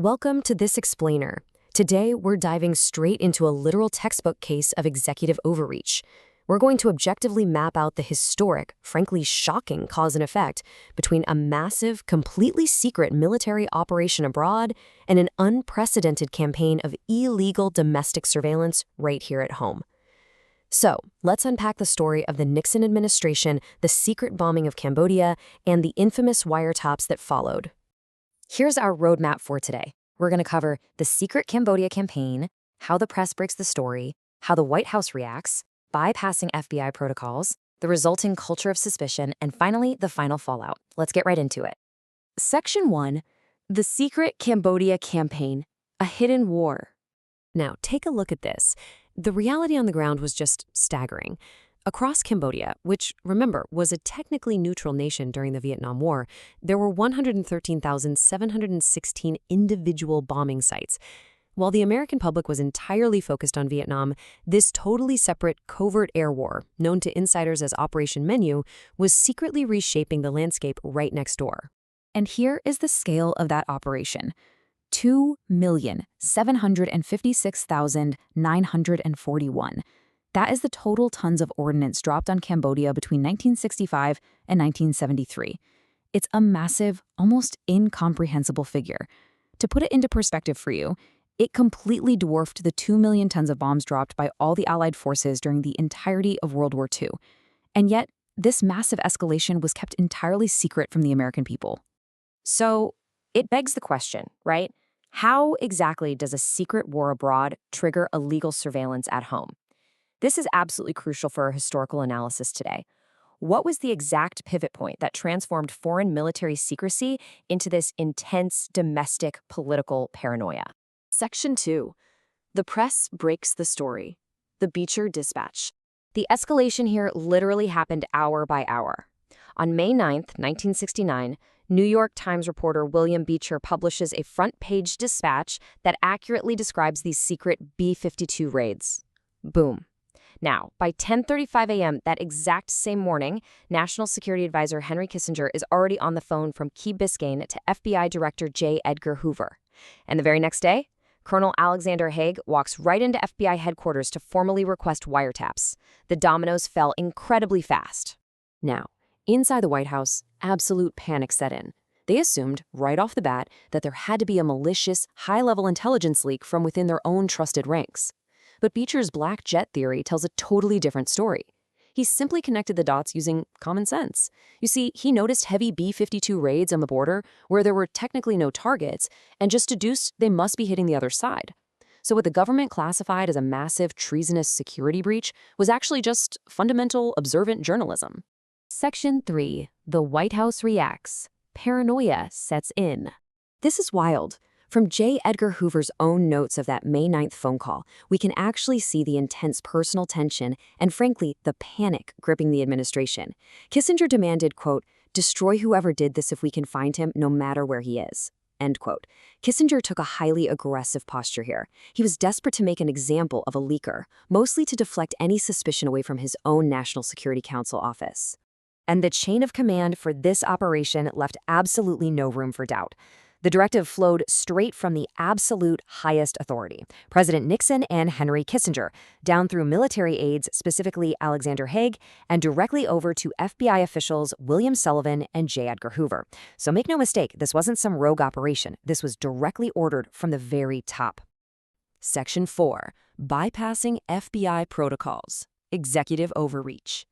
Welcome to This Explainer. Today, we're diving straight into a literal textbook case of executive overreach. We're going to objectively map out the historic, frankly shocking cause and effect between a massive, completely secret military operation abroad and an unprecedented campaign of illegal domestic surveillance right here at home. So, let's unpack the story of the Nixon administration, the secret bombing of Cambodia, and the infamous wiretaps that followed. Here's our roadmap for today. We're going to cover the secret Cambodia campaign, how the press breaks the story, how the White House reacts, bypassing FBI protocols, the resulting culture of suspicion, and finally, the final fallout. Let's get right into it. Section 1, the secret Cambodia campaign, a hidden war. Now, take a look at this. The reality on the ground was just staggering. Across Cambodia, which, remember, was a technically neutral nation during the Vietnam War, there were 113,716 individual bombing sites. While the American public was entirely focused on Vietnam, this totally separate covert air war, known to insiders as Operation Menu, was secretly reshaping the landscape right next door. And here is the scale of that operation. 2,756,941. That is the total tons of ordnance dropped on Cambodia between 1965 and 1973. It's a massive, almost incomprehensible figure. To put it into perspective for you, it completely dwarfed the 2 million tons of bombs dropped by all the Allied forces during the entirety of World War II. And yet, this massive escalation was kept entirely secret from the American people. So, it begs the question, right? How exactly does a secret war abroad trigger illegal surveillance at home? This is absolutely crucial for our historical analysis today. What was the exact pivot point that transformed foreign military secrecy into this intense domestic political paranoia? Section 2. The press breaks the story. The Beecher Dispatch. The escalation here literally happened hour by hour. On May 9th, 1969, New York Times reporter William Beecher publishes a front-page dispatch that accurately describes these secret B-52 raids. Boom. Now, by 10:35 a.m. that exact same morning, National Security Advisor Henry Kissinger is already on the phone from Key Biscayne to FBI Director J. Edgar Hoover. And the very next day, Colonel Alexander Haig walks right into FBI headquarters to formally request wiretaps. The dominoes fell incredibly fast. Now, inside the White House, absolute panic set in. They assumed, right off the bat, that there had to be a malicious, high-level intelligence leak from within their own trusted ranks. But Beecher's black jet theory tells a totally different story. He simply connected the dots using common sense. You see, he noticed heavy B-52 raids on the border where there were technically no targets, and just deduced they must be hitting the other side. So what the government classified as a massive treasonous security breach was actually just fundamental observant journalism. Section 3. The White House reacts. Paranoia sets in. This is wild. From J. Edgar Hoover's own notes of that May 9th phone call, we can actually see the intense personal tension and, frankly, the panic gripping the administration. Kissinger demanded, quote, "Destroy whoever did this if we can find him, no matter where he is." End quote. Kissinger took a highly aggressive posture here. He was desperate to make an example of a leaker, mostly to deflect any suspicion away from his own National Security Council office. And the chain of command for this operation left absolutely no room for doubt. The directive flowed straight from the absolute highest authority, President Nixon and Henry Kissinger, down through military aides, specifically Alexander Haig, and directly over to FBI officials William Sullivan and J. Edgar Hoover. So make no mistake, this wasn't some rogue operation. This was directly ordered from the very top. Section 4. Bypassing FBI protocols. Executive overreach.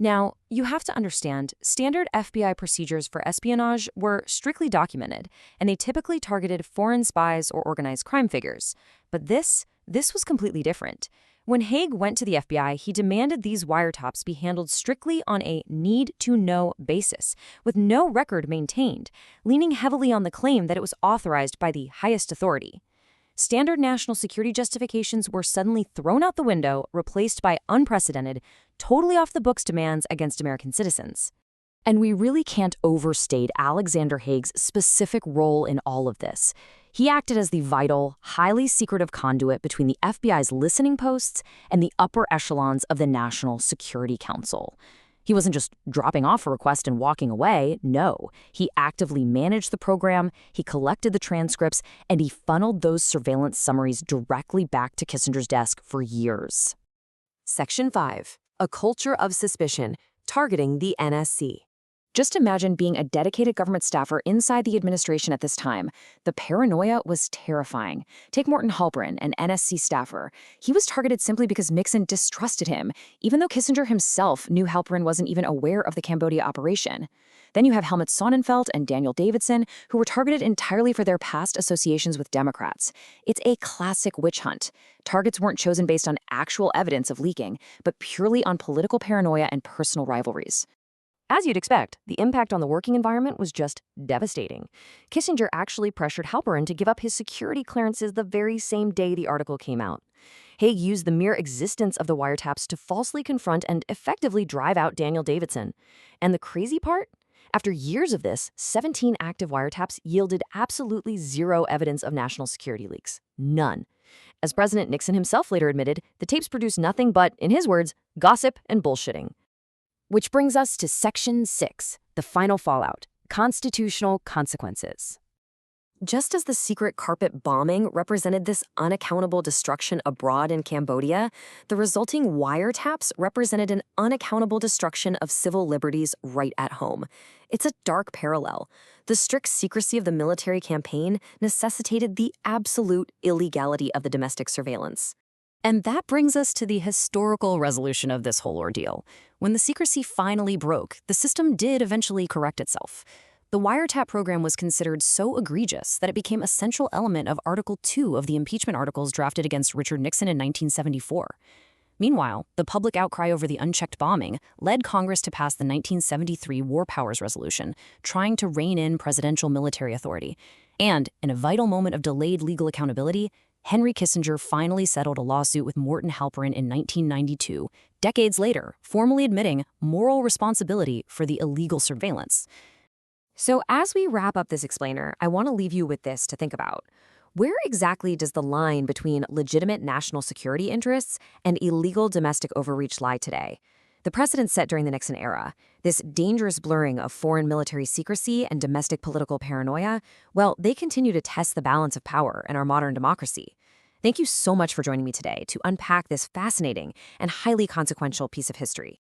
Now, you have to understand, standard FBI procedures for espionage were strictly documented, and they typically targeted foreign spies or organized crime figures. But this was completely different. When Haig went to the FBI, he demanded these wiretaps be handled strictly on a need-to-know basis, with no record maintained, leaning heavily on the claim that it was authorized by the highest authority. Standard national security justifications were suddenly thrown out the window, replaced by unprecedented, totally off-the-books demands against American citizens. And we really can't overstate Alexander Haig's specific role in all of this. He acted as the vital, highly secretive conduit between the FBI's listening posts and the upper echelons of the National Security Council. He wasn't just dropping off a request and walking away. No, he actively managed the program, he collected the transcripts, and he funneled those surveillance summaries directly back to Kissinger's desk for years. Section 5. A culture of suspicion, targeting the NSC. Just imagine being a dedicated government staffer inside the administration at this time. The paranoia was terrifying. Take Morton Halperin, an NSC staffer. He was targeted simply because Nixon distrusted him, even though Kissinger himself knew Halperin wasn't even aware of the Cambodia operation. Then you have Helmut Sonnenfeld and Daniel Davidson, who were targeted entirely for their past associations with Democrats. It's a classic witch hunt. Targets weren't chosen based on actual evidence of leaking, but purely on political paranoia and personal rivalries. As you'd expect, the impact on the working environment was just devastating. Kissinger actually pressured Halperin to give up his security clearances the very same day the article came out. Haig used the mere existence of the wiretaps to falsely confront and effectively drive out Daniel Davidson. And the crazy part? After years of this, 17 active wiretaps yielded absolutely zero evidence of national security leaks. None. As President Nixon himself later admitted, the tapes produced nothing but, in his words, gossip and bullshitting. Which brings us to Section 6, the final fallout, constitutional consequences. Just as the secret carpet bombing represented this unaccountable destruction abroad in Cambodia, the resulting wiretaps represented an unaccountable destruction of civil liberties right at home. It's a dark parallel. The strict secrecy of the military campaign necessitated the absolute illegality of the domestic surveillance. And that brings us to the historical resolution of this whole ordeal. When the secrecy finally broke, the system did eventually correct itself. The wiretap program was considered so egregious that it became a central element of Article 2 of the impeachment articles drafted against Richard Nixon in 1974. Meanwhile, the public outcry over the unchecked bombing led Congress to pass the 1973 War Powers Resolution, trying to rein in presidential military authority. And, in a vital moment of delayed legal accountability, Henry Kissinger finally settled a lawsuit with Morton Halperin in 1992, decades later, formally admitting moral responsibility for the illegal surveillance. So as we wrap up this explainer, I want to leave you with this to think about. Where exactly does the line between legitimate national security interests and illegal domestic overreach lie today? The precedent set during the Nixon era, this dangerous blurring of foreign military secrecy and domestic political paranoia, well, they continue to test the balance of power in our modern democracy. Thank you so much for joining me today to unpack this fascinating and highly consequential piece of history.